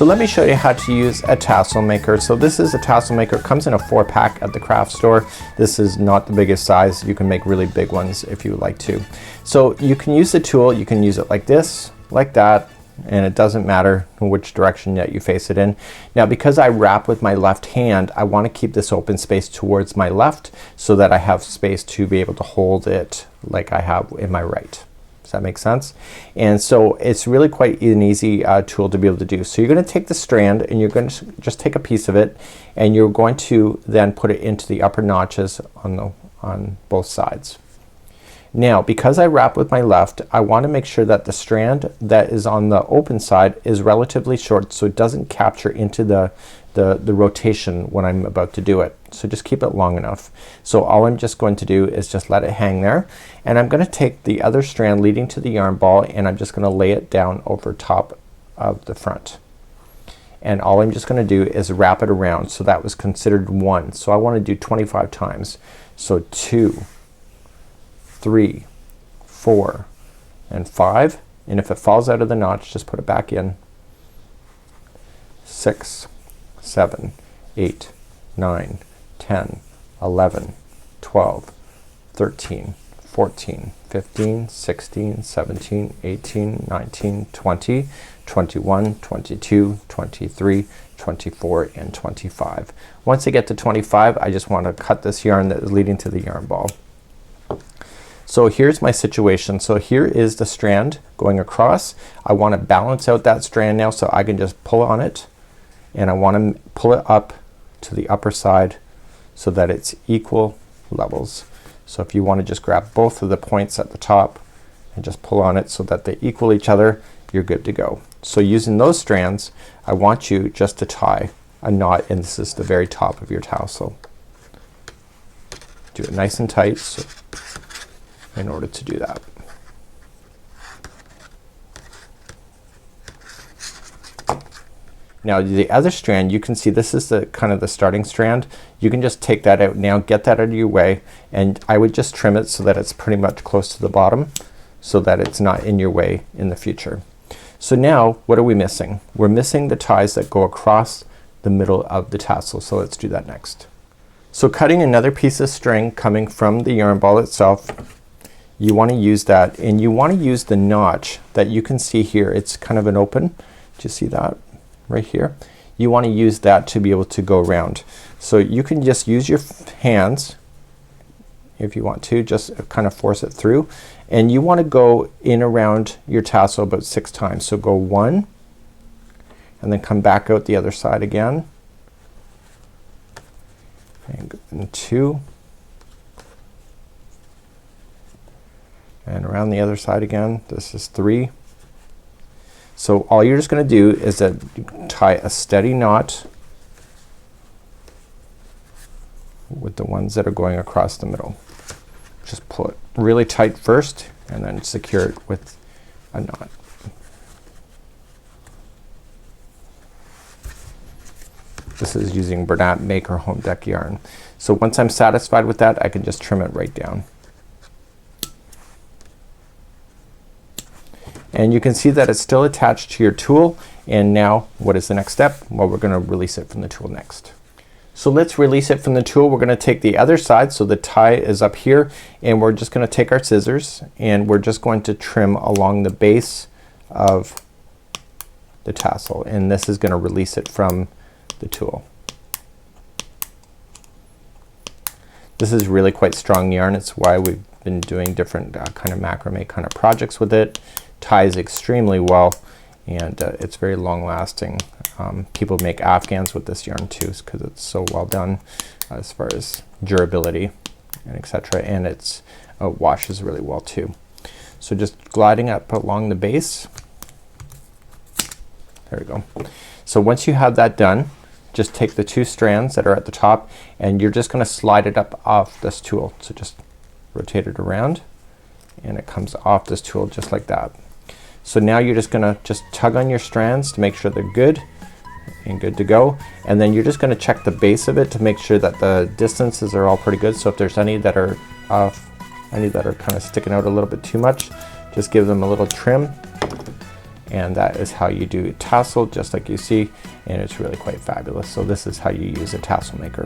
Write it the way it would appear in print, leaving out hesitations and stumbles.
So let me show you how to use a tassel maker. So this is a tassel maker. It comes in a 4-pack at the craft store. This is not the biggest size. You can make really big ones if you would like to. So you can use the tool. You can use it like this, like that, and it doesn't matter which direction that you face it in. Now because I wrap with my left hand, I want to keep this open space towards my left so that I have space to be able to hold it like I have in my right. Does that make sense? And so it's really quite an easy tool to be able to do. So you're gonna take the strand and you're going to just take a piece of it and you're going to then put it into the upper notches on both sides. Now because I wrap with my left, I want to make sure that the strand that is on the open side is relatively short so it doesn't capture into the rotation when I'm about to do it. So just keep it long enough. So all I'm just going to do is just let it hang there, and I'm gonna take the other strand leading to the yarn ball and I'm just gonna lay it down over top of the front. And all I'm just gonna do is wrap it around. So that was considered 1. So I wanna do 25 times. So 2, 3, 4, and 5. And if it falls out of the notch, just put it back in. 6, 7, 8, 9, 10, 11, 12, 13, 14, 15, 16, 17, 18, 19, 20, 21, 22, 23, 24, and 25. Once I get to 25, I just want to cut this yarn that is leading to the yarn ball. So here's my situation. So here is the strand going across. I want to balance out that strand now so I can just pull on it, and I want to pull it up to the upper side so that it's equal levels. So if you want to just grab both of the points at the top and just pull on it so that they equal each other, you're good to go. So using those strands, I want you just to tie a knot, and this is the very top of your tassel. Do it nice and tight so in order to do that. Now the other strand, you can see this is the kind of the starting strand. You can just take that out now, get that out of your way, and I would just trim it so that it's pretty much close to the bottom so that it's not in your way in the future. So now what are we missing? We're missing the ties that go across the middle of the tassel. So let's do that next. So cutting another piece of string coming from the yarn ball itself, you want to use that, and you want to use the notch that you can see here. It's kind of an open. Do you see that? Right here. You want to use that to be able to go around. So you can just use your hands if you want to, just kind of force it through, and you want to go in around your tassel about 6 times. So go 1 and then come back out the other side again, and 2 and around the other side again. This is 3. So all you're just gonna do is tie a steady knot with the ones that are going across the middle. Just pull it really tight first and then secure it with a knot. This is using Bernat Maker Home Deck yarn. So once I'm satisfied with that, I can just trim it right down. And you can see that it's still attached to your tool. And now what is the next step? Well, we're gonna release it from the tool next. So let's release it from the tool. We're gonna take the other side, so the tie is up here, and we're just gonna take our scissors and we're just going to trim along the base of the tassel, and this is gonna release it from the tool. This is really quite strong yarn. It's why we've been doing different kind of macrame kind of projects with it. Ties extremely well, and it's very long lasting. People make afghans with this yarn too because it's so well done as far as durability and etc. And it's washes really well too. So just gliding up along the base. There we go. So once you have that done, just take the 2 strands that are at the top and you're just gonna slide it up off this tool. So just rotate it around and it comes off this tool just like that. So now you're just gonna tug on your strands to make sure they're good and good to go, and then you're just gonna check the base of it to make sure that the distances are all pretty good. So if there's any that are off, any that are kind of sticking out a little bit too much, just give them a little trim and that is how you do a tassel, just like you see, and it's really quite fabulous. So this is how you use a tassel maker.